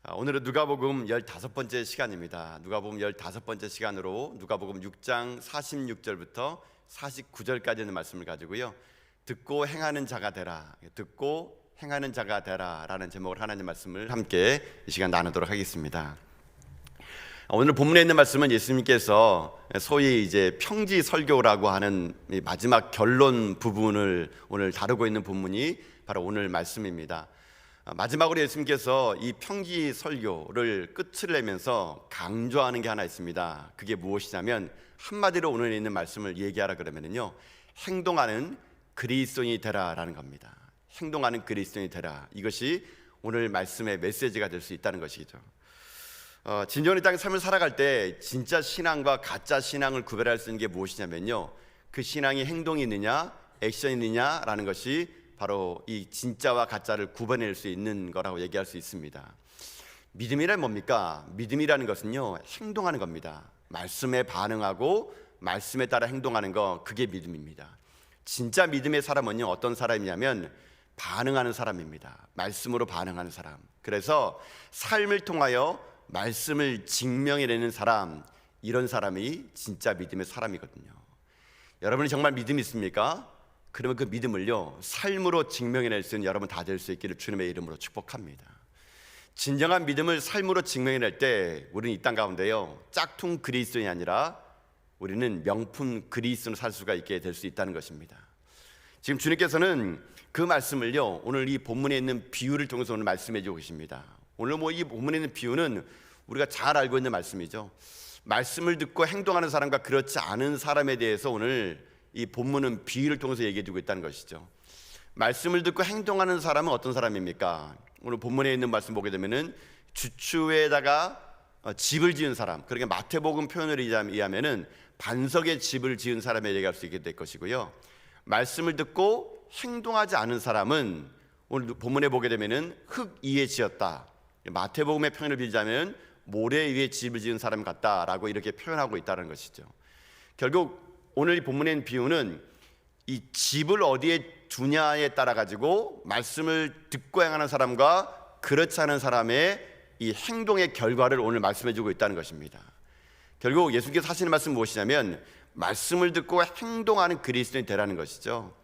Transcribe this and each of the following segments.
오늘은 누가복음 15번째 시간입니다. 누가복음 15번째 시간으로 누가복음 6장 46절부터 49절까지 있는 말씀을 가지고요, 듣고 행하는 자가 되라, 듣고 행하는 자가 되라 라는 제목으로 하나님 말씀을 함께 이 시간 나누도록 하겠습니다. 오늘 본문에 있는 말씀은 예수님께서 소위 이제 평지 설교라고 하는 마지막 결론 부분을 오늘 다루고 있는 본문이 바로 오늘 말씀입니다. 마지막으로 예수님께서 이 평지 설교를 끝을 내면서 강조하는 게 하나 있습니다. 그게 무엇이냐면, 한마디로 오늘 있는 말씀을 얘기하라 그러면은요, 행동하는 그리스도인이 되라라는 겁니다. 행동하는 그리스도인이 되라, 이것이 오늘 말씀의 메시지가 될 수 있다는 것이죠. 진정한 이 땅의 삶을 살아갈 때 진짜 신앙과 가짜 신앙을 구별할 수 있는 게 무엇이냐면요, 그 신앙이 행동이 있느냐 액션이 있느냐라는 것이 바로 이 진짜와 가짜를 구분해낼 수 있는 거라고 얘기할 수 있습니다. 믿음이란 뭡니까? 믿음이라는 것은요, 행동하는 겁니다. 말씀에 반응하고 말씀에 따라 행동하는 거, 그게 믿음입니다. 진짜 믿음의 사람은요, 어떤 사람이냐면 반응하는 사람입니다. 말씀으로 반응하는 사람. 그래서 삶을 통하여 말씀을 증명해내는 사람, 이런 사람이 진짜 믿음의 사람이거든요. 여러분이 정말 믿음이 있습니까? 그러면 그 믿음을요, 삶으로 증명해낼 수 있는 여러분 다 될 수 있기를 주님의 이름으로 축복합니다. 진정한 믿음을 삶으로 증명해낼 때 우리는 이 땅 가운데요, 짝퉁 그리스도인이 아니라 우리는 명품 그리스도인으로 살 수가 있게 될 수 있다는 것입니다. 지금 주님께서는 그 말씀을요, 오늘 이 본문에 있는 비유를 통해서 오늘 말씀해 주고 계십니다. 오늘 이 본문에 있는 비유는 우리가 잘 알고 있는 말씀이죠. 말씀을 듣고 행동하는 사람과 그렇지 않은 사람에 대해서 오늘 이 본문은 비유를 통해서 얘기해 주고 있다는 것이죠. 말씀을 듣고 행동하는 사람은 어떤 사람입니까? 오늘 본문에 있는 말씀 보게 되면은 주추에다가 집을 지은 사람, 그러니까 마태복음 표현을 의하면은 반석에 집을 지은 사람에 얘기할 수 있게 될 것이고요, 말씀을 듣고 행동하지 않은 사람은 오늘 본문에 보게 되면은 흙 위에 지었다, 마태복음의 표현을 빌자면 모래 위에 집을 지은 사람 같다라고 이렇게 표현하고 있다는 것이죠. 결국 오늘 이 본문의 비유는 이 집을 어디에 두냐에 따라 가지고 말씀을 듣고 행하는 사람과 그렇지 않은 사람의 이 행동의 결과를 오늘 말씀해 주고 있다는 것입니다. 결국 예수께서 하시는 말씀은 무엇이냐면, 말씀을 듣고 행동하는 그리스도인이 되라는 것이죠.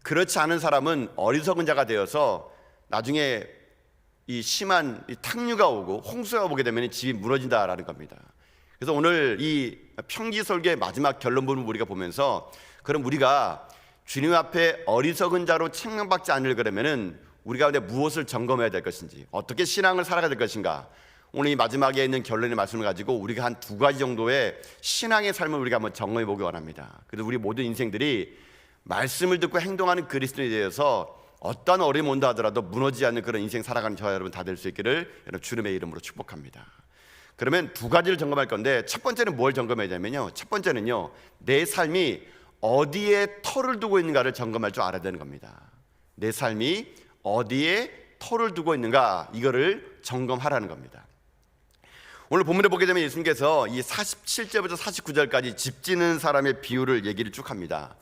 그렇지 않은 사람은 어리석은 자가 되어서 나중에 이 심한 탕류가 오고 홍수가 오게 되면 집이 무너진다라는 겁니다. 그래서 오늘 이 평지설교의 마지막 결론 부분을 우리가 보면서, 그럼 우리가 주님 앞에 어리석은 자로 책망받지 않으려 그러면은 우리 가운데 무엇을 점검해야 될 것인지, 어떻게 신앙을 살아가야 될 것인가, 오늘 이 마지막에 있는 결론의 말씀을 가지고 우리가 한 2가지 정도의 신앙의 삶을 우리가 한번 점검해 보기 원합니다. 그래서 우리 모든 인생들이 말씀을 듣고 행동하는 그리스도인에 대해서 어떤 어려움이 온다 하더라도 무너지지 않는 그런 인생 살아가는 저와 여러분 다 될 수 있기를 여러분 주님의 이름으로 축복합니다. 그러면 2가지를 점검할 건데, 첫 번째는 뭘 점검해야 되냐면요, 첫 번째는요, 내 삶이 어디에 터를 두고 있는가를 점검할 줄 알아야 되는 겁니다. 내 삶이 어디에 터를 두고 있는가, 이거를 점검하라는 겁니다. 오늘 본문에 보게 되면 예수님께서 이 47절부터 49절까지 집 짓는 사람의 비유를 얘기를 쭉 합니다.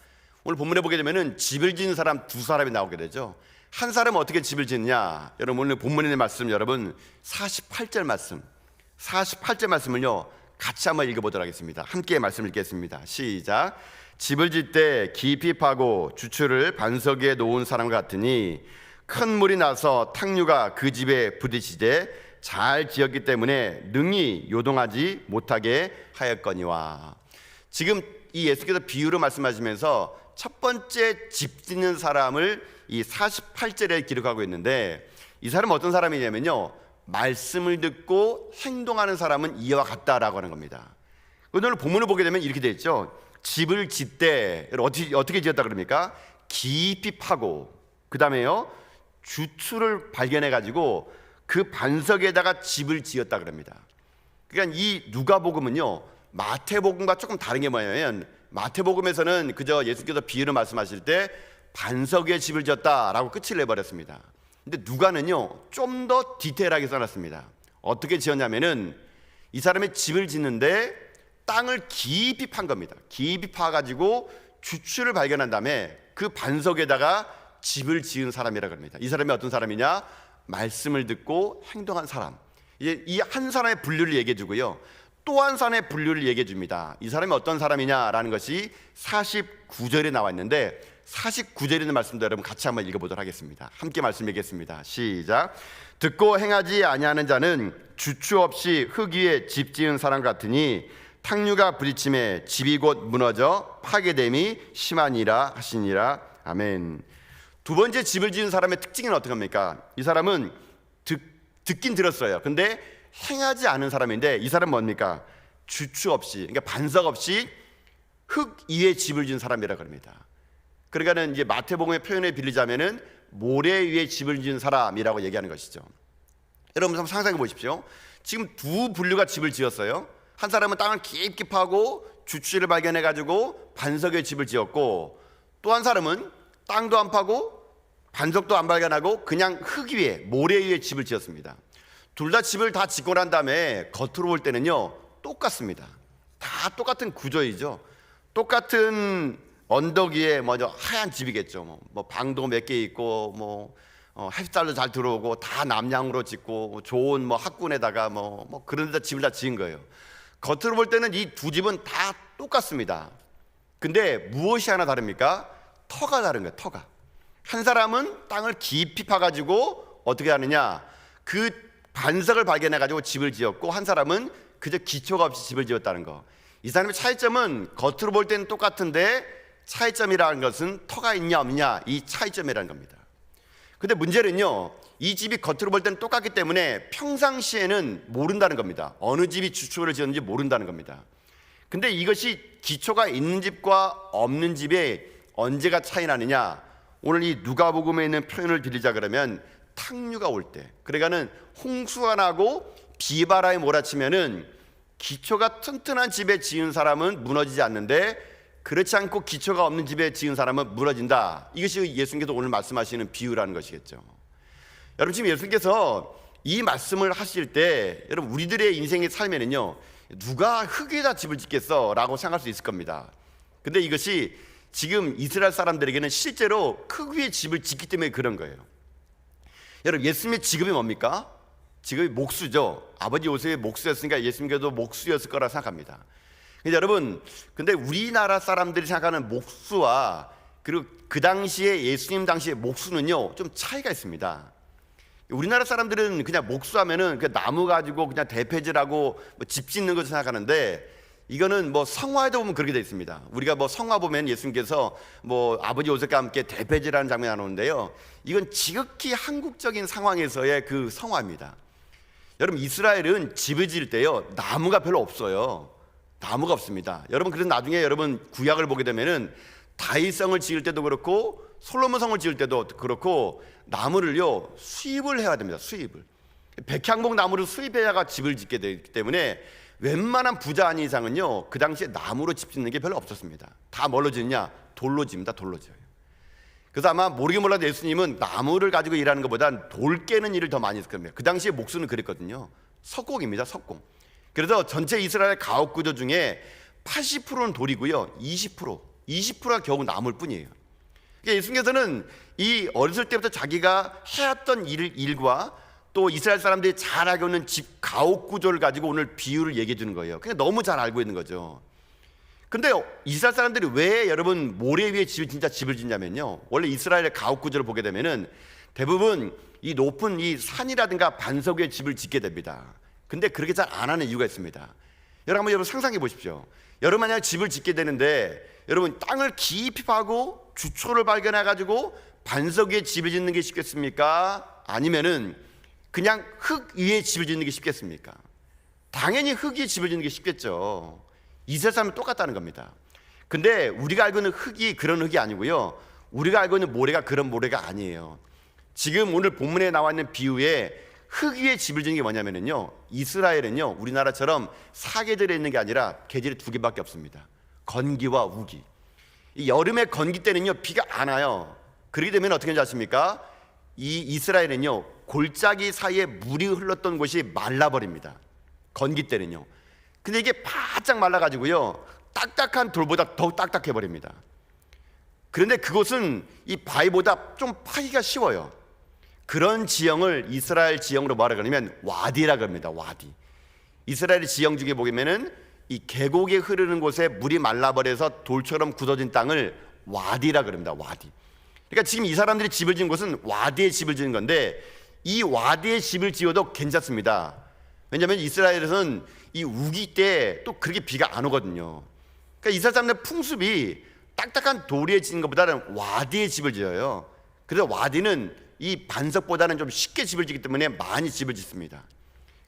오늘 본문에 보게 되면은 집을 짓는 사람 2사람이 나오게 되죠. 한 사람은 어떻게 집을 짓느냐, 여러분 오늘 본문에 있는 말씀, 여러분 48절 말씀, 48절 말씀을요 같이 한번 읽어보도록 하겠습니다. 함께 말씀 읽겠습니다. 시작. 집을 짓 때 깊이 파고 주추를 반석 위에 놓은 사람과 같으니 큰 물이 나서 탕류가 그 집에 부딪히되 잘 지었기 때문에 능히 요동하지 못하게 하였거니와. 지금 이 예수께서 비유로 말씀하시면서 첫 번째 집 짓는 사람을 이 48절에 기록하고 있는데, 이 사람은 어떤 사람이냐면요, 말씀을 듣고 행동하는 사람은 이와 같다라고 하는 겁니다. 오늘 본문을 보게 되면 이렇게 되어 있죠. 집을 짓되 어떻게 지었다 그럽니까? 깊이 파고, 그 다음에요 주추를 발견해 가지고 그 반석에다가 집을 지었다 그럽니다. 그러니까 이 누가복음은요 마태복음과 조금 다른 게 뭐냐면, 마태복음에서는 그저 예수께서 비유를 말씀하실 때 반석에 집을 지었다라고 끝을 내버렸습니다. 근데 누가는요 좀 더 디테일하게 써놨습니다. 어떻게 지었냐면은 이 사람이 집을 짓는데 땅을 깊이 판 겁니다. 깊이 파가지고 주추를 발견한 다음에 그 반석에다가 집을 지은 사람이라 그럽니다. 이 사람이 어떤 사람이냐? 말씀을 듣고 행동한 사람. 이 한 사람의 분류를 얘기해 주고요, 또 한 사람의 분류를 얘기해 줍니다. 이 사람이 어떤 사람이냐라는 것이 49절에 나와 있는데, 49절에 있는 말씀도 여러분 같이 한번 읽어보도록 하겠습니다. 함께 말씀 읽겠습니다. 시작. 듣고 행하지 아니하는 자는 주추 없이 흙 위에 집 지은 사람 같으니 탕류가 부딪힘에 집이 곧 무너져 파괴됨이 심하니라 하시니라. 아멘. 두 번째 집을 지은 사람의 특징은 어떻게 합니까? 이 사람은 듣긴 들었어요. 근데 행하지 않은 사람인데, 이 사람은 뭡니까? 주추 없이, 그러니까 반석 없이 흙 위에 집을 지은 사람이라고 합니다. 그러니까는 이제 마태복음의 표현에 빌리자면은 모래 위에 집을 지은 사람이라고 얘기하는 것이죠. 여러분 한번 상상해 보십시오. 지금 두 분류가 집을 지었어요. 한 사람은 땅을 깊게 파고 주추를 발견해 가지고 반석 위에 집을 지었고, 또 한 사람은 땅도 안 파고 반석도 안 발견하고 그냥 흙 위에, 모래 위에 집을 지었습니다. 둘 다 집을 다 짓고 난 다음에 겉으로 볼 때는요 똑같습니다. 다 똑같은 구조이죠. 똑같은 언덕 위에 먼저 하얀 집이겠죠. 뭐 방도 몇 개 있고, 햇살도 잘 들어오고, 다 남향으로 짓고, 좋은 학군에다가 그런 데다 집을 다 지은 거예요. 겉으로 볼 때는 이 두 집은 다 똑같습니다. 근데 무엇이 하나 다릅니까? 터가 다른 거예요. 터가. 한 사람은 땅을 깊이 파가지고 어떻게 하느냐, 그 반석을 발견해가지고 집을 지었고, 한 사람은 그저 기초가 없이 집을 지었다는 거. 이 사람의 차이점은 겉으로 볼 때는 똑같은데 차이점이라는 것은 터가 있냐 없냐, 이 차이점이라는 겁니다. 근데 문제는요, 이 집이 겉으로 볼 때는 똑같기 때문에 평상시에는 모른다는 겁니다. 어느 집이 주추를 지었는지 모른다는 겁니다. 근데 이것이 기초가 있는 집과 없는 집에 언제가 차이 나느냐, 오늘 이 누가복음에 있는 표현을 빌리자 그러면 탕류가 올 때, 그러니까는 홍수가 나고 비바람이 몰아치면은 기초가 튼튼한 집에 지은 사람은 무너지지 않는데, 그렇지 않고 기초가 없는 집에 지은 사람은 무너진다. 이것이 예수님께서 오늘 말씀하시는 비유라는 것이겠죠. 여러분, 지금 예수님께서 이 말씀을 하실 때, 여러분 우리들의 인생의 삶에는요, 누가 흙 위에다 집을 짓겠어? 라고 생각할 수 있을 겁니다. 근데 이것이 지금 이스라엘 사람들에게는 실제로 흙 위에 집을 짓기 때문에 그런 거예요. 여러분, 예수님의 직업이 뭡니까? 직업이 목수죠. 아버지 요셉의 목수였으니까 예수님께도 목수였을 거라 생각합니다. 근데 여러분, 근데 우리나라 사람들이 생각하는 목수와 그리고 그 당시에 예수님 당시의 목수는요 좀 차이가 있습니다. 우리나라 사람들은 그냥 목수하면은 그 나무 가지고 그냥 대패질하고 집 짓는 것을 생각하는데, 이거는 성화에도 보면 그렇게 되어 있습니다. 우리가 성화 보면 예수님께서 아버지 요셉과 함께 대패질하는 장면이 나오는데요, 이건 지극히 한국적인 상황에서의 그 성화입니다. 여러분, 이스라엘은 집을 지을 때요 나무가 별로 없어요. 나무가 없습니다. 여러분, 그래서 나중에 여러분 구약을 보게 되면은 다윗성을 지을 때도 그렇고 솔로몬성을 지을 때도 그렇고 나무를요 수입을 해야 됩니다. 수입을. 백향목 나무를 수입해야가 집을 짓게 되기 때문에 웬만한 부자 아닌 이상은요 그 당시에 나무로 집 짓는 게 별로 없었습니다. 다 뭘로 짓냐? 돌로 집니다. 돌로 지어요. 그래서 아마 모르게 몰라도 예수님은 나무를 가지고 일하는 것보단 돌 깨는 일을 더 많이 했을 겁니다. 그 당시에 목수는 그랬거든요. 석공입니다. 석공. 그래서 전체 이스라엘 가옥 구조 중에 80%는 돌이고요 20%가 겨우 나무일 뿐이에요. 그러니까 예수님께서는 이 어렸을 때부터 자기가 해왔던 일과 또 이스라엘 사람들이 잘 알고 있는 집 가옥 구조를 가지고 오늘 비유를 얘기해 주는 거예요. 그냥 너무 잘 알고 있는 거죠. 근데 이스라엘 사람들이 왜 여러분 모래 위에 집을 짓냐면요, 원래 이스라엘의 가옥 구조를 보게 되면은 대부분 이 높은 이 산이라든가 반석 위에 집을 짓게 됩니다. 근데 그렇게 잘 안 하는 이유가 있습니다. 여러분 상상해 보십시오. 여러분 만약 집을 짓게 되는데, 여러분 땅을 깊이 파고 주초를 발견해 가지고 반석 위에 집을 짓는 게 쉽겠습니까? 아니면은 그냥 흙 위에 집을 짓는 게 쉽겠습니까? 당연히 흙 위에 집을 짓는 게 쉽겠죠. 이스라엘 사람은 똑같다는 겁니다. 근데 우리가 알고 있는 흙이 그런 흙이 아니고요, 우리가 알고 있는 모래가 그런 모래가 아니에요. 지금 오늘 본문에 나와 있는 비유에 흙 위에 집을 짓는 게 뭐냐면요, 이스라엘은요 우리나라처럼 사계절에 있는 게 아니라 계절이 두 개밖에 없습니다. 건기와 우기. 이 여름에 건기 때는요 비가 안 와요. 그렇게 되면 어떻게 하는지 아십니까? 이 이스라엘은요 골짜기 사이에 물이 흘렀던 곳이 말라버립니다. 건기 때는요. 근데 이게 바짝 말라가지고요 딱딱한 돌보다 더 딱딱해 버립니다. 그런데 그곳은 이 바위보다 좀 파기가 쉬워요. 그런 지형을 이스라엘 지형으로 뭐라 그러냐면 와디라 그럽니다. 와디. 이스라엘 지형 중에 보면은 이 계곡이 흐르는 곳에 물이 말라버려서 돌처럼 굳어진 땅을 와디라 그럽니다. 와디. 그러니까 지금 이 사람들이 집을 지은 곳은 와디에 집을 지은 건데 이 와디에 집을 지어도 괜찮습니다. 왜냐하면 이스라엘에서는 이 우기 때 또 그렇게 비가 안 오거든요. 그러니까 이스라엘 사람들 풍습이 딱딱한 돌에 지은 것보다는 와디에 집을 지어요. 그래서 와디는 이 반석보다는 좀 쉽게 집을 지기 때문에 많이 집을 짓습니다.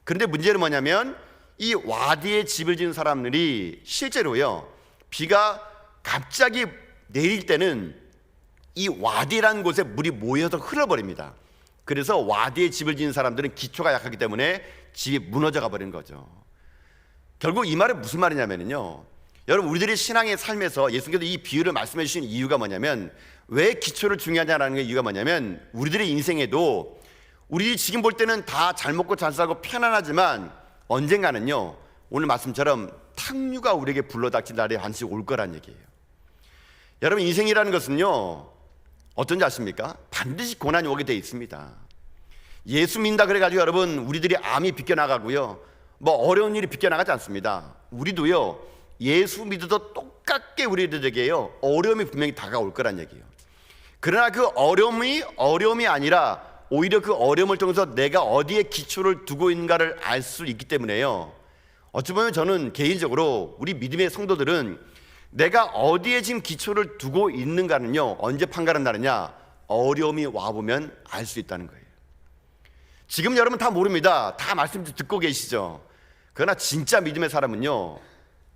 그런데 문제는 뭐냐면 이 와디에 집을 지은 사람들이 실제로요, 비가 갑자기 내릴 때는 이 와디라는 곳에 물이 모여서 흘러버립니다. 그래서 와디에 집을 지은 사람들은 기초가 약하기 때문에 집이 무너져 가버리는 거죠. 결국 이 말은 무슨 말이냐면요, 여러분, 우리들이 신앙의 삶에서 예수님께서 이 비유를 말씀해 주신 이유가 뭐냐면, 왜 기초를 중요하냐라는 이유가 뭐냐면, 우리들의 인생에도 우리 지금 볼 때는 다 잘 먹고 잘 살고 편안하지만 언젠가는요, 오늘 말씀처럼 탕류가 우리에게 불러닥칠 날이 반드시 올 거란 얘기예요. 여러분, 인생이라는 것은요, 어떤지 아십니까? 반드시 고난이 오게 돼 있습니다. 예수 믿는다 그래가지고 여러분, 우리들이 암이 비껴나가고요, 뭐 어려운 일이 비껴나가지 않습니다. 우리도요, 예수 믿어도 똑같게 우리들에게요, 어려움이 분명히 다가올 거란 얘기예요. 그러나 그 어려움이 아니라 오히려 그 어려움을 통해서 내가 어디에 기초를 두고 있는가를 알 수 있기 때문에요, 어찌 보면 저는 개인적으로 우리 믿음의 성도들은 내가 어디에 지금 기초를 두고 있는가는요, 언제 판가름나느냐? 어려움이 와보면 알 수 있다는 거예요. 지금 여러분 다 모릅니다. 다 말씀 듣고 계시죠? 그러나 진짜 믿음의 사람은요,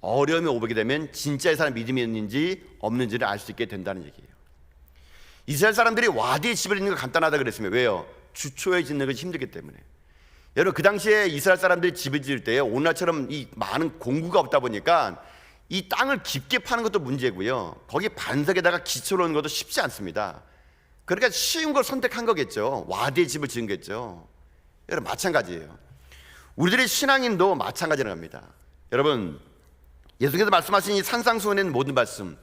어려움이 오게 되면 진짜의 사람 믿음이 있는지 없는지를 알 수 있게 된다는 얘기예요. 이스라엘 사람들이 와디에 집을 짓는 거 간단하다 그랬습니다. 왜요? 주초에 짓는 것이 힘들기 때문에. 여러분, 그 당시에 이스라엘 사람들이 집을 지을 때요, 오늘날처럼 이 많은 공구가 없다 보니까 이 땅을 깊게 파는 것도 문제고요, 거기 반석에다가 기초를 놓는 것도 쉽지 않습니다. 그러니까 쉬운 걸 선택한 거겠죠. 와디에 집을 지은 거겠죠. 여러분, 마찬가지예요. 우리들의 신앙인도 마찬가지라는 겁니다. 여러분, 예수께서 말씀하신 이 산상수훈에 있는 모든 말씀,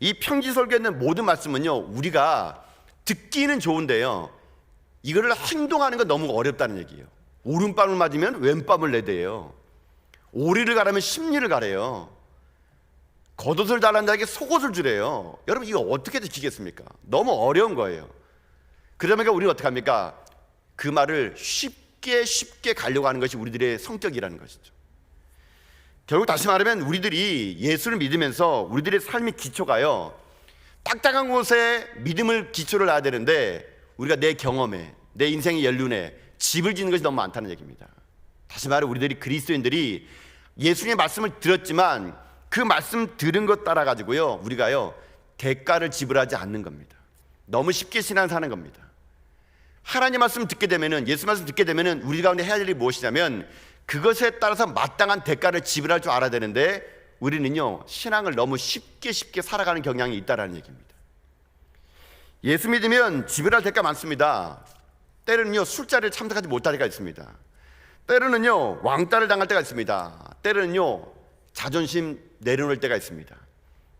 이 평지설교에 있는 모든 말씀은요, 우리가 듣기는 좋은데요, 이거를 행동하는 건 너무 어렵다는 얘기예요. 오른밤을 맞으면 왼밤을 내대요. 오리를 가라면 십리를 가래요. 겉옷을 달라는 자에게 속옷을 주래요. 여러분, 이거 어떻게 지키겠습니까? 너무 어려운 거예요. 그러니까 우리는 어떻게 합니까? 그 말을 쉽게 가려고 하는 것이 우리들의 성격이라는 것이죠. 결국 다시 말하면 우리들이 예수를 믿으면서 우리들의 삶의 기초가요, 딱딱한 곳에 믿음을 기초를 놔야 되는데 우리가 내 경험에, 내 인생의 연륜에 집을 짓는 것이 너무 많다는 얘기입니다. 다시 말해, 우리들이 그리스도인들이 예수님의 말씀을 들었지만 그 말씀 들은 것 따라 가지고요, 우리가요, 대가를 지불하지 않는 겁니다. 너무 쉽게 신앙 사는 겁니다. 하나님 말씀 듣게 되면은, 예수 말씀 듣게 되면은 우리 가운데 해야 할 일이 무엇이냐면 그것에 따라서 마땅한 대가를 지불할 줄 알아야 되는데 우리는요, 신앙을 너무 쉽게 살아가는 경향이 있다라는 얘기입니다. 예수 믿으면 지불할 대가 많습니다. 때로는요, 술자리에 참석하지 못할 때가 있습니다. 때로는요, 왕따를 당할 때가 있습니다. 때로는요, 자존심 내려놓을 때가 있습니다.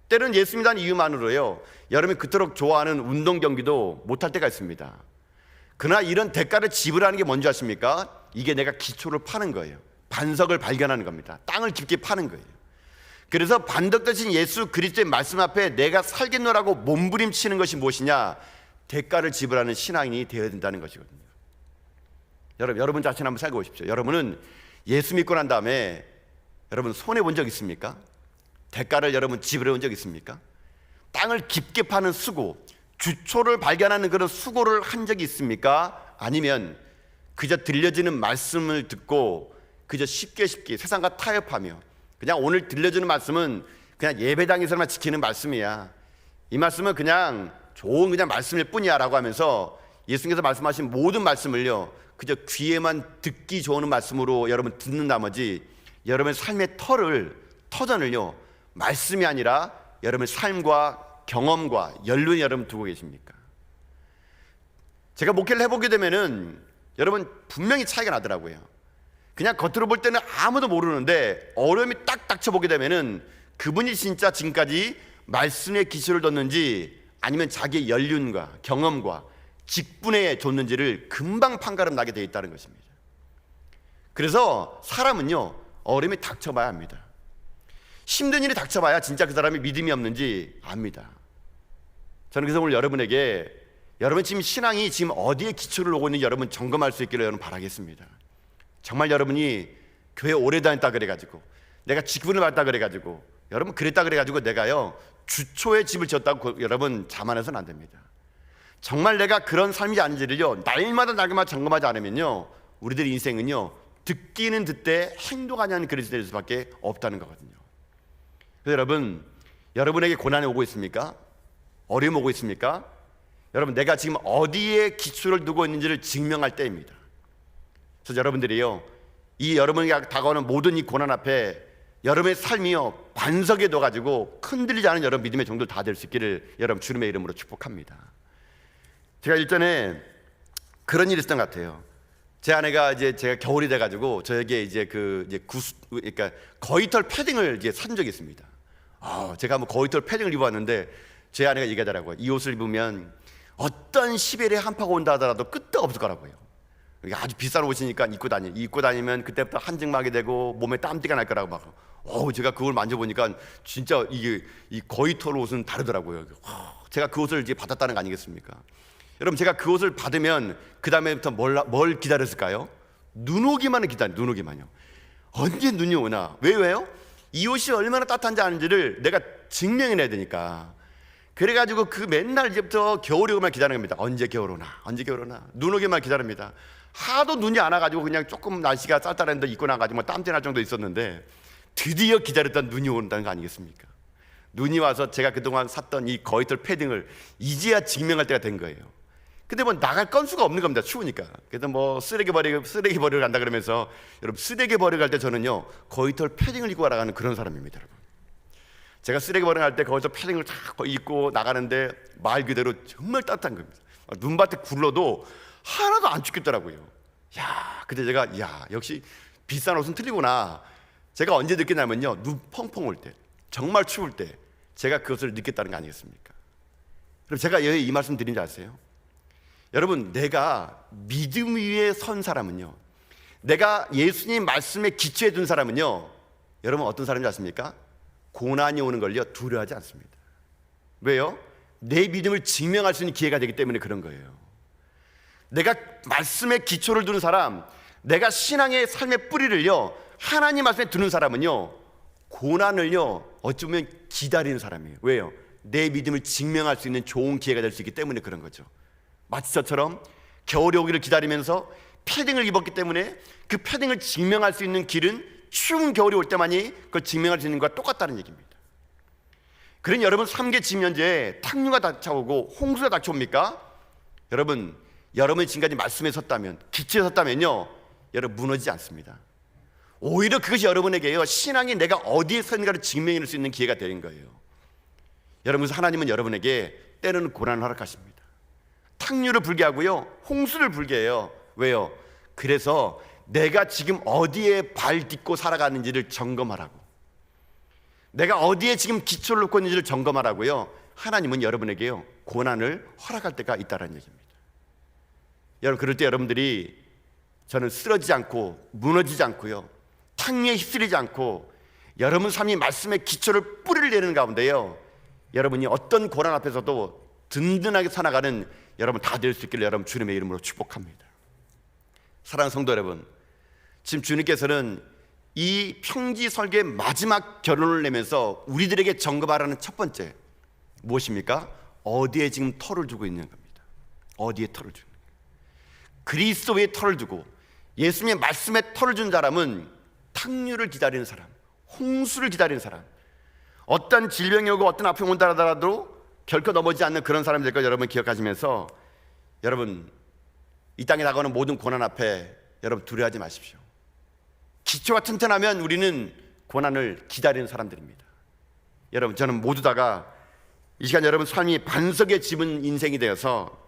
때로는 예수 믿는 이유만으로요, 여러분이 그토록 좋아하는 운동 경기도 못할 때가 있습니다. 그러나 이런 대가를 지불하는 게 뭔지 아십니까? 이게 내가 기초를 파는 거예요. 반석을 발견하는 겁니다. 땅을 깊게 파는 거예요. 그래서 반석 대신 예수 그리스도의 말씀 앞에 내가 살겠노라고 몸부림치는 것이 무엇이냐? 대가를 지불하는 신앙인이 되어야 된다는 것이거든요. 여러분 자신 한번 살고 보십시오. 여러분은 예수 믿고 난 다음에 여러분 손해본 적 있습니까? 대가를 여러분 지불해 본 적 있습니까? 땅을 깊게 파는 수고, 주초를 발견하는 그런 수고를 한 적이 있습니까? 아니면 그저 들려지는 말씀을 듣고 그저 쉽게 세상과 타협하며 그냥 오늘 들려주는 말씀은 그냥 예배당에서만 지키는 말씀이야, 이 말씀은 그냥 좋은 그냥 말씀일 뿐이야 라고 하면서 예수님께서 말씀하신 모든 말씀을요, 그저 귀에만 듣기 좋은 말씀으로 여러분 듣는 나머지 여러분의 삶의 터전을요, 말씀이 아니라 여러분의 삶과 경험과 연륜이 여러분 두고 계십니까? 제가 목회를 해보게 되면은 여러분 분명히 차이가 나더라고요. 그냥 겉으로 볼 때는 아무도 모르는데 어려움이 딱 닥쳐보게 되면은 그분이 진짜 지금까지 말씀의 기초를 뒀는지 아니면 자기의 연륜과 경험과 직분에 줬는지를 금방 판가름 나게 되어 있다는 것입니다. 그래서 사람은요, 어려움이 닥쳐봐야 합니다. 힘든 일이 닥쳐봐야 진짜 그 사람이 믿음이 없는지 압니다. 저는 그래서 오늘 여러분에게 여러분 지금 신앙이 지금 어디에 기초를 놓고 있는지 여러분 점검할 수 있기를 여러분 바라겠습니다. 정말 여러분이 교회 오래 다녔다 그래가지고 내가 직분을 받았다 그래가지고 여러분 그랬다 그래가지고 내가요 주초에 집을 지었다고 여러분 자만해서는 안 됩니다. 정말 내가 그런 삶이 아닌지를요 날마다 점검하지 않으면요 우리들 인생은요 듣기는 듣되 행동하지 않는 그릇이 될 수밖에 없다는 거거든요. 그래서 여러분, 여러분에게 고난이 오고 있습니까? 어려움 오고 있습니까? 여러분, 내가 지금 어디에 기초를 두고 있는지를 증명할 때입니다. 그래서 여러분들이요 이 여러분에게 다가오는 모든 이 고난 앞에 여러분의 삶이요 반석에 넣어가지고 흔들리지 않은 여러분 믿음의 정도 다 될 수 있기를 여러분 주님의 이름으로 축복합니다. 제가 일전에 그런 일이 있었던 것 같아요. 제 아내가 제가 겨울이 돼가지고 저에게 그러니까 거위털 패딩을 산 적이 있습니다. 제가 한번 거위털 패딩을 입어봤는데 제 아내가 얘기하더라고요. 이 옷을 입으면 어떤 시베리아 한파가 온다 하더라도 끄떡 없을 거라고요. 이게 아주 비싼 옷이니까 입고 다니면 그때부터 한증막이 되고 몸에 땀띠가 날 거라고 막. 제가 그걸 만져보니까 진짜 이게 이 거위털 옷은 다르더라고요. 제가 그 옷을 이제 받았다는 거 아니겠습니까? 여러분 제가 그 옷을 받으면 그 다음에부터 뭘 기다렸을까요? 눈 오기만을 눈 오기만요. 언제 눈이 오나? 왜요? 이 옷이 얼마나 따뜻한지 아는지를 내가 증명해내야 되니까. 그래가지고 그 맨날 이제부터 겨울이 오면 기다리는 겁니다. 언제 겨울 오나? 눈 오기만 기다립니다. 하도 눈이 안 와가지고 그냥 조금 날씨가 쌀쌀했는데 입고 나가지고 땀띠 날 정도 있었는데 드디어 기다렸던 눈이 온다는 거 아니겠습니까? 눈이 와서 제가 그동안 샀던 이 거위털 패딩을 이제야 증명할 때가 된 거예요. 근데 뭐 나갈 건수가 없는 겁니다. 추우니까. 그래서 쓰레기 버리러 간다 그러면서 여러분 쓰레기 버리러 갈 때 저는요 거위털 패딩을 입고 나가는 그런 사람입니다. 여러분 제가 쓰레기 버리러 갈 때 거기서 패딩을 다 입고 나가는데 말 그대로 정말 따뜻한 겁니다. 눈밭에 굴러도 하나도 안 춥겠더라고요. 근데 제가 역시 비싼 옷은 틀리구나. 제가 언제 느끼냐면요 눈 펑펑 올 때 정말 추울 때 제가 그것을 느꼈다는 거 아니겠습니까? 그럼 제가 왜 이 말씀 드린 줄 아세요? 여러분 내가 믿음 위에 선 사람은요 내가 예수님 말씀에 기초해 둔 사람은요 여러분 어떤 사람인지 아십니까? 고난이 오는 걸요 두려워하지 않습니다. 왜요? 내 믿음을 증명할 수 있는 기회가 되기 때문에 그런 거예요. 내가 말씀에 기초를 두는 사람, 내가 신앙의 삶의 뿌리를요 하나님 말씀에 두는 사람은요 고난을요 어찌 보면 기다리는 사람이에요. 왜요? 내 믿음을 증명할 수 있는 좋은 기회가 될 수 있기 때문에 그런 거죠. 마치 저처럼 겨울이 오기를 기다리면서 패딩을 입었기 때문에 그 패딩을 증명할 수 있는 길은 추운 겨울이 올 때만이 그걸 증명할 수 있는 것과 똑같다는 얘기입니다. 그러니 여러분 삶의 지면제에 탕류가 닥쳐오고 홍수가 닥쳐옵니까? 여러분이 지금까지 말씀에 섰다면 기초에 섰다면요 여러분 무너지지 않습니다. 오히려 그것이 여러분에게요 신앙이 내가 어디에 서 있는가를 증명할 수 있는 기회가 되는 거예요. 여러분 하나님은 여러분에게 때로는 고난을 허락하십니다. 탕류를 불게 하고요 홍수를 불게 해요. 왜요? 그래서 내가 지금 어디에 발 딛고 살아가는지를 점검하라고, 내가 어디에 지금 기초를 놓고 있는지를 점검하라고요 하나님은 여러분에게요 고난을 허락할 때가 있다는 얘기입니다. 여러분 그럴 때 여러분들이 저는 쓰러지지 않고 무너지지 않고요 탕류에 휩쓸리지 않고 여러분 삶이 말씀의 기초를 뿌리를 내는 가운데요 여러분이 어떤 고난 앞에서도 든든하게 살아가는 여러분 다 될 수 있기를 여러분 주님의 이름으로 축복합니다. 사랑하는 성도 여러분, 지금 주님께서는 이 평지 설계의 마지막 결론을 내면서 우리들에게 점검하라는 첫 번째 무엇입니까? 어디에 지금 털을 두고 있는 겁니다. 어디에 털을 주는 거예요? 그리스도의 털을 두고 예수님의 말씀에 털을 준 사람은 탕류를 기다리는 사람, 홍수를 기다리는 사람, 어떤 질병이 오고 어떤 아픔이 온다 하더라도 결코 넘어지지 않는 그런 사람이 될 걸 여러분 기억하시면서 여러분 이 땅에 다가오는 모든 고난 앞에 여러분 두려워하지 마십시오. 기초가 튼튼하면 우리는 고난을 기다리는 사람들입니다. 여러분 저는 모두 다가 이 시간 여러분 삶이 반석에 집은 인생이 되어서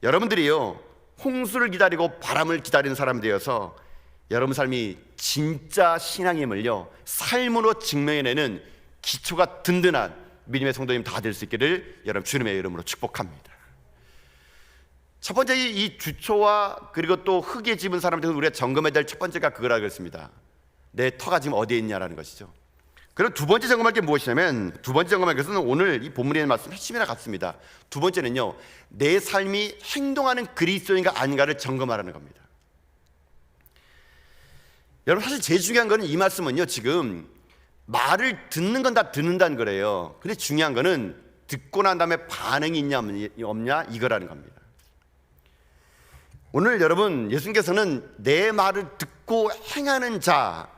여러분들이요 홍수를 기다리고 바람을 기다리는 사람이 되어서 여러분 삶이 진짜 신앙임을요 삶으로 증명해내는 기초가 든든한 믿음의 성도님 다 될 수 있기를 여러분 주님의 이름으로 축복합니다. 첫 번째 이 주초와 그리고 또 흙에 집은 사람들 우리가 점검해야 될 첫 번째가 그거라고 했습니다. 내 터가 지금 어디에 있냐라는 것이죠. 그럼 두 번째 점검할 게 무엇이냐면, 두 번째 점검할 것은 오늘 이 본문에 있는 말씀 핵심이랑 같습니다. 두 번째는요, 내 삶이 행동하는 그리스도인가 아닌가를 점검하라는 겁니다. 여러분, 사실 제일 중요한 거는 이 말씀은요, 지금 말을 듣는 건 다 듣는다는 거래요. 근데 중요한 거는 듣고 난 다음에 반응이 있냐 없냐 이거라는 겁니다. 오늘 여러분, 예수님께서는 내 말을 듣고 행하는 자,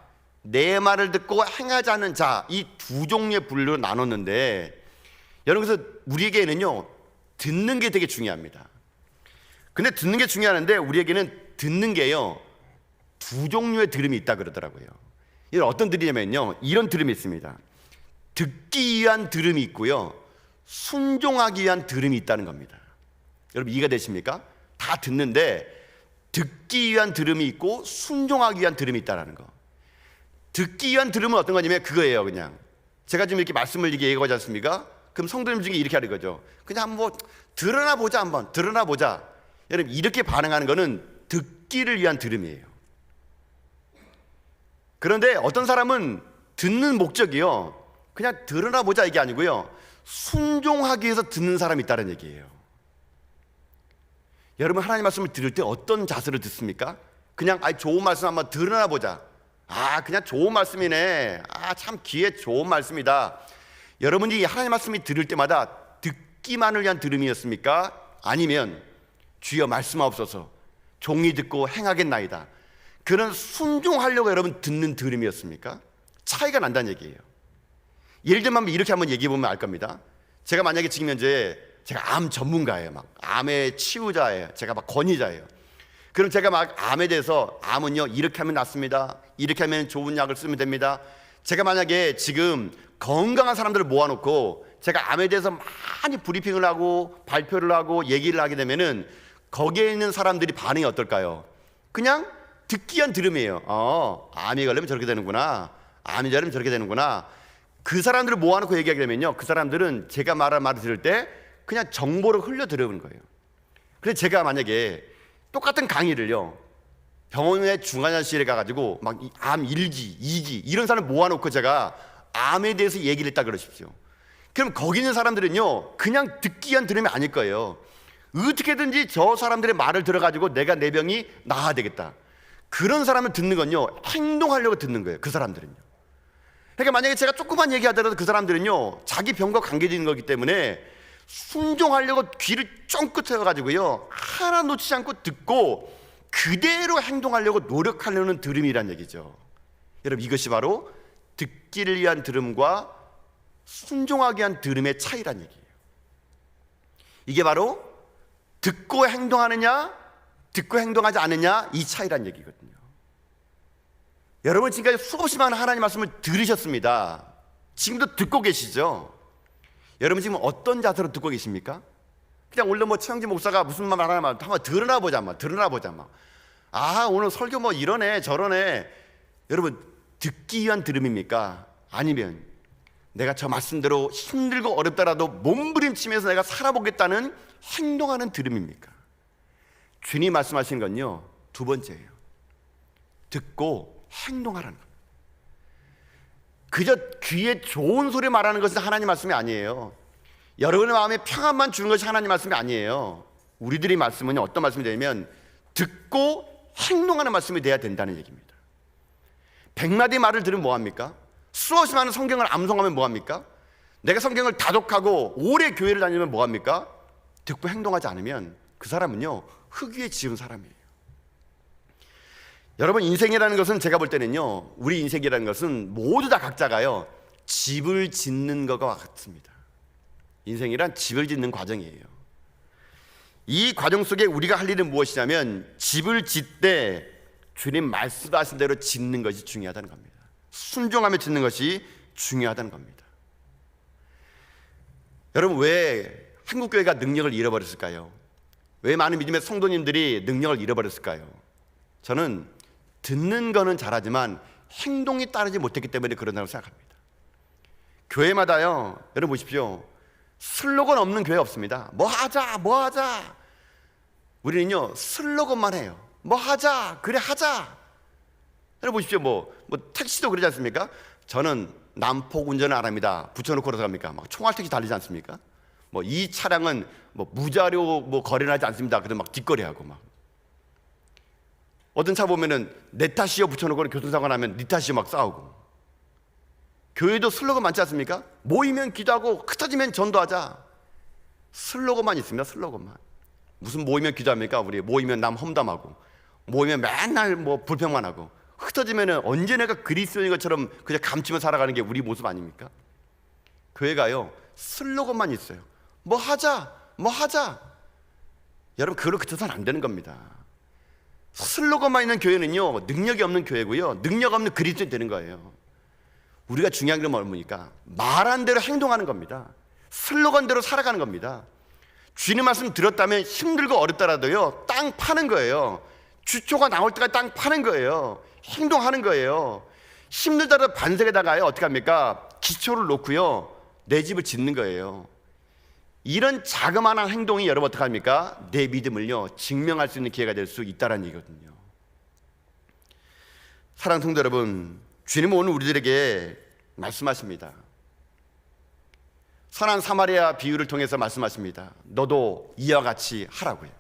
내 말을 듣고 행하지 않는 자, 이 두 종류의 분류로 나눴는데, 여러분, 그래서 우리에게는요 듣는 게 되게 중요합니다. 근데 듣는 게 중요한데 우리에게는 듣는 게요 두 종류의 들음이 있다 그러더라고요. 이건 어떤 들이냐면요, 이런 들음이 있습니다. 듣기 위한 들음이 있고요, 순종하기 위한 들음이 있다는 겁니다. 여러분, 이해가 되십니까? 다 듣는데 듣기 위한 들음이 있고 순종하기 위한 들음이 있다는 거. 듣기 위한 들음은 어떤 거냐면 그거예요. 그냥 제가 지금 이렇게 말씀을 얘기하지 않습니까? 그럼 성도님 중에 이렇게 하는 거죠. 그냥 뭐 들으나 보자, 한번 들으나 보자. 여러분, 이렇게 반응하는 거는 듣기를 위한 들음이에요. 그런데 어떤 사람은 듣는 목적이요 그냥 들으나 보자 이게 아니고요, 순종하기 위해서 듣는 사람이 있다는 얘기예요. 여러분, 하나님 말씀을 들을 때 어떤 자세로 듣습니까? 그냥 좋은 말씀 한번 들으나 보자. 그냥 좋은 말씀이네. 참 귀에 좋은 말씀이다. 여러분이 하나님 말씀이 들을 때마다 듣기만을 위한 들음이었습니까? 아니면 주여 말씀하옵소서 종이 듣고 행하겠나이다, 그런 순종하려고 여러분 듣는 들음이었습니까? 차이가 난다는 얘기예요. 예를 들면 이렇게 한번 얘기해 보면 알 겁니다. 제가 만약에 지금 현재 제가 암 전문가예요. 막 암의 치유자예요. 제가 막 권위자예요. 그럼 제가 막 암에 대해서, 암은요 이렇게 하면 낫습니다, 이렇게 하면 좋은 약을 쓰면 됩니다. 제가 만약에 지금 건강한 사람들을 모아놓고 제가 암에 대해서 많이 브리핑을 하고 발표를 하고 얘기를 하게 되면은 거기에 있는 사람들이 반응이 어떨까요? 그냥 듣기 위한 들음이에요. 암이 걸리면 저렇게 되는구나, 암이 걸리면 저렇게 되는구나. 그 사람들을 모아놓고 얘기하게 되면요, 그 사람들은 제가 말한 말을 들을 때 그냥 정보를 흘려 들어오는 거예요. 그래서 제가 만약에 똑같은 강의를요 병원의 중환자실에 가가지고 막 암 1기, 2기 이런 사람을 모아놓고 제가 암에 대해서 얘기를 했다 그러십시오. 그럼 거기 있는 사람들은요 그냥 듣기 위한 들음이 아닐 거예요. 어떻게든지 저 사람들의 말을 들어가지고 내가 내 병이 나아야 되겠다, 그런 사람을 듣는 건요 행동하려고 듣는 거예요, 그 사람들은요. 그러니까 만약에 제가 조금만 얘기하더라도 그 사람들은요 자기 병과 관계되는 거기 때문에 순종하려고 귀를 쫑긋 세워가지고요 하나 놓치지 않고 듣고 그대로 행동하려고 노력하려는 들음이란 얘기죠. 여러분, 이것이 바로 듣기를 위한 들음과 순종하기 위한 들음의 차이란 얘기예요. 이게 바로 듣고 행동하느냐 듣고 행동하지 않느냐 이 차이란 얘기거든요. 여러분, 지금까지 수없이 많은 하나님 말씀을 들으셨습니다. 지금도 듣고 계시죠? 여러분, 지금 어떤 자세로 듣고 계십니까? 그냥 원래 뭐 최영진 목사가 무슨 말 하나 말 한번 들으나 보자, 오늘 설교 뭐 이러네 저러네. 여러분, 듣기 위한 들음입니까? 아니면 내가 저 말씀대로 힘들고 어렵더라도 몸부림치면서 내가 살아보겠다는 행동하는 들음입니까? 주님 말씀하신 건요 두 번째예요. 듣고 행동하라는 겁니다. 그저 귀에 좋은 소리 말하는 것은 하나님 말씀이 아니에요. 여러분의 마음에 평안만 주는 것이 하나님 말씀이 아니에요. 우리들의 말씀은 어떤 말씀이 되냐면 듣고 행동하는 말씀이 돼야 된다는 얘기입니다. 100마디 말을 들으면 뭐합니까? 수없이 많은 성경을 암송하면 뭐합니까? 내가 성경을 다독하고 오래 교회를 다니면 뭐합니까? 듣고 행동하지 않으면 그 사람은요 흙 위에 지은 사람이에요. 여러분, 인생이라는 것은 제가 볼 때는요 우리 인생이라는 것은 모두 다 각자가요 집을 짓는 것과 같습니다. 인생이란 집을 짓는 과정이에요. 이 과정 속에 우리가 할 일은 무엇이냐면 집을 짓되 주님 말씀하신 대로 짓는 것이 중요하다는 겁니다. 순종하며 짓는 것이 중요하다는 겁니다. 여러분, 왜 한국교회가 능력을 잃어버렸을까요? 왜 많은 믿음의 성도님들이 능력을 잃어버렸을까요? 저는 듣는 거는 잘하지만 행동이 따르지 못했기 때문에 그런다고 생각합니다. 교회마다요 여러분 보십시오, 슬로건 없는 교회 없습니다. 뭐 하자 우리는요 슬로건만 해요. 뭐 하자, 그래 하자. 여러분 보십시오. 뭐 택시도 그러지 않습니까? 저는 난폭 운전을 안 합니다. 붙여놓고 그러서 갑니까? 막 총알 택시 달리지 않습니까? 뭐 이 차량은 뭐 무자료 뭐 거래를 하지 않습니다. 그래서 막 뒷거래하고 막. 어떤 차 보면은 내 탓이요 붙여놓고 교통사고 나면 네 탓이요 막 싸우고. 교회도 슬로건 많지 않습니까? 모이면 기도하고 흩어지면 전도하자. 슬로건만 있습니다. 슬로건만. 무슨 모이면 기도합니까? 우리 모이면 남 험담하고, 모이면 맨날 뭐 불평만 하고, 흩어지면은 언제 내가 그리스도인 것처럼 그냥 감추며 살아가는 게 우리 모습 아닙니까? 교회가요 슬로건만 있어요. 뭐 하자, 뭐 하자. 여러분 그걸로 그쳐서는 안 되는 겁니다. 슬로건만 있는 교회는요 능력이 없는 교회고요, 능력 없는 그리스도인이 되는 거예요. 우리가 중요한 건 뭡니까? 말한 대로 행동하는 겁니다. 슬로건대로 살아가는 겁니다. 주님 말씀 들었다면 힘들고 어렵더라도요 땅 파는 거예요. 주초가 나올 때까지 땅 파는 거예요. 행동하는 거예요. 힘들다도 반석에다가요 어떻게 합니까? 기초를 놓고요 내 집을 짓는 거예요. 이런 자그마한 행동이 여러분 어떻게 합니까? 내 믿음을요 증명할 수 있는 기회가 될 수 있다는 얘기거든요. 사랑하는 성도 여러분, 주님은 오늘 우리들에게 말씀하십니다. 선한 사마리아 비유를 통해서 말씀하십니다. 너도 이와 같이 하라고요.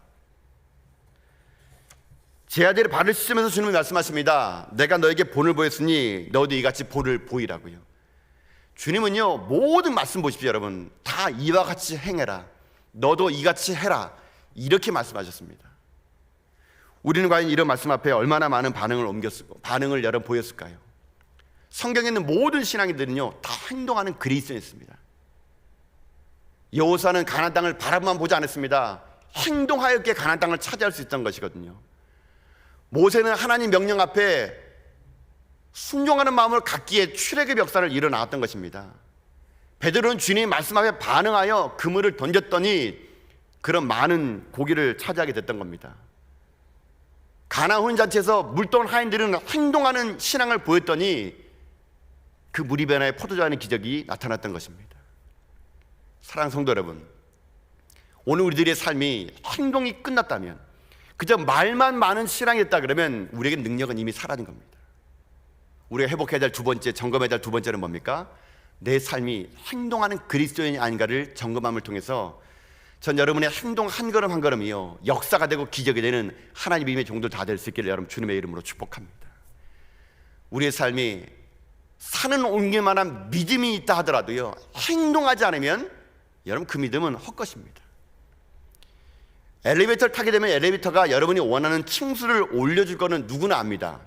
제 아들의 발을 씻으면서 주님은 말씀하십니다. 내가 너에게 본을 보였으니 너도 이같이 본을 보이라고요. 주님은요 모든 말씀 보십시오. 여러분 다 이와 같이 행해라, 너도 이같이 해라, 이렇게 말씀하셨습니다. 우리는 과연 이런 말씀 앞에 얼마나 많은 반응을 여러분 보였을까요? 성경에 있는 모든 신앙인들은요 다 행동하는 그리스도였습니다. 여호수아는 가나안 땅을 바라보만 보지 않았습니다. 행동하였기에 가나안 땅을 차지할 수 있던 것이거든요. 모세는 하나님 명령 앞에 순종하는 마음을 갖기에 출애굽의 역사를 일어나왔던 것입니다. 베드로는 주님의 말씀 앞에 반응하여 그물을 던졌더니 그런 많은 고기를 차지하게 됐던 겁니다. 가나안 혼인잔치에서 물동한 하인들은 행동하는 신앙을 보였더니 그 물이 변화에 포도주하는 기적이 나타났던 것입니다. 사랑하는 성도 여러분, 오늘 우리들의 삶이 행동이 끝났다면, 그저 말만 많은 신앙이었다 그러면 우리에게 능력은 이미 사라진 겁니다. 우리가 회복해야 될 두 번째, 점검해야 될 두 번째는 뭡니까? 내 삶이 행동하는 그리스도인이 아닌가를 점검함을 통해서 전 여러분의 행동 한 걸음 한 걸음이요 역사가 되고 기적이 되는 하나님의 이름의 종들 다 될 수 있기를 여러분 주님의 이름으로 축복합니다. 우리의 삶이 산은 옮길만한 믿음이 있다 하더라도요 행동하지 않으면 여러분 그 믿음은 헛것입니다. 엘리베이터를 타게 되면 엘리베이터가 여러분이 원하는 층수를 올려줄 거는 누구나 압니다.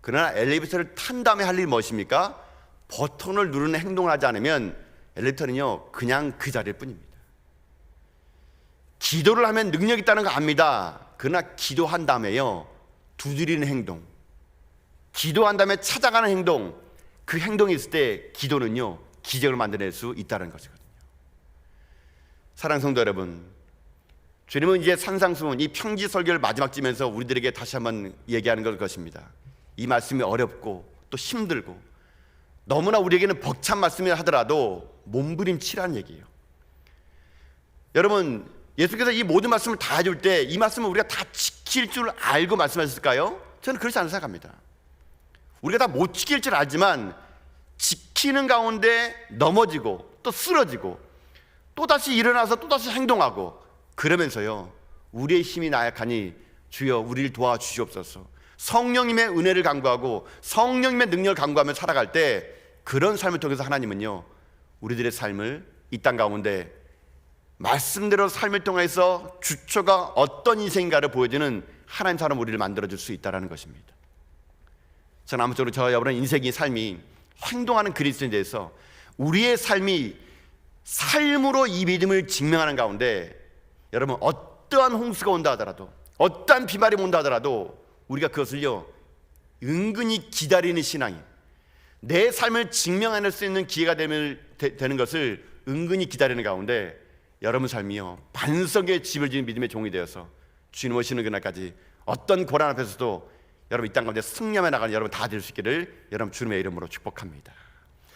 그러나 엘리베이터를 탄 다음에 할 일이 무엇입니까? 버튼을 누르는 행동을 하지 않으면 엘리베이터는요 그냥 그 자리일 뿐입니다. 기도를 하면 능력이 있다는 거 압니다. 그러나 기도한 다음에요 두드리는 행동, 기도한 다음에 찾아가는 행동, 그 행동이 있을 때 기도는요 기적을 만들어낼 수 있다는 것이거든요. 사랑하는 성도 여러분, 주님은 이제 산상수훈 이 평지 설교를 마지막 쯤에서 우리들에게 다시 한번 얘기하는 것입니다. 이 말씀이 어렵고 또 힘들고 너무나 우리에게는 벅찬 말씀이라 하더라도 몸부림치라는 얘기예요. 여러분, 예수께서 이 모든 말씀을 다 해줄 때 이 말씀을 우리가 다 지킬 줄 알고 말씀하셨을까요? 저는 그렇지 않은 생각합니다. 우리가 다 못 지킬 줄 알지만 지키는 가운데 넘어지고 또 쓰러지고 또다시 일어나서 또다시 행동하고 그러면서요 우리의 힘이 나약하니 주여 우리를 도와주시옵소서, 성령님의 은혜를 간구하고 성령님의 능력을 간구하며 살아갈 때 그런 삶을 통해서 하나님은요 우리들의 삶을 이 땅 가운데 말씀대로 삶을 통해서 주초가 어떤 인생인가를 보여주는 하나님 사람 우리를 만들어줄 수 있다는 것입니다. 저는 아무쪼록 저 여러분의 인생이 삶이 행동하는 그리스도인에 대해서 우리의 삶이 삶으로 이 믿음을 증명하는 가운데 여러분 어떠한 홍수가 온다 하더라도 어떠한 비말이 온다 하더라도 우리가 그것을요 은근히 기다리는 신앙이 내 삶을 증명해낼 수 있는 기회가 되는 것을 은근히 기다리는 가운데 여러분 삶이요 반석의 집을 지은 믿음의 종이 되어서 주님 오시는 그날까지 어떤 고난 앞에서도 여러분 이 땅 가운데 승리하며 나가는 여러분 다 될 수 있기를 여러분 주님의 이름으로 축복합니다.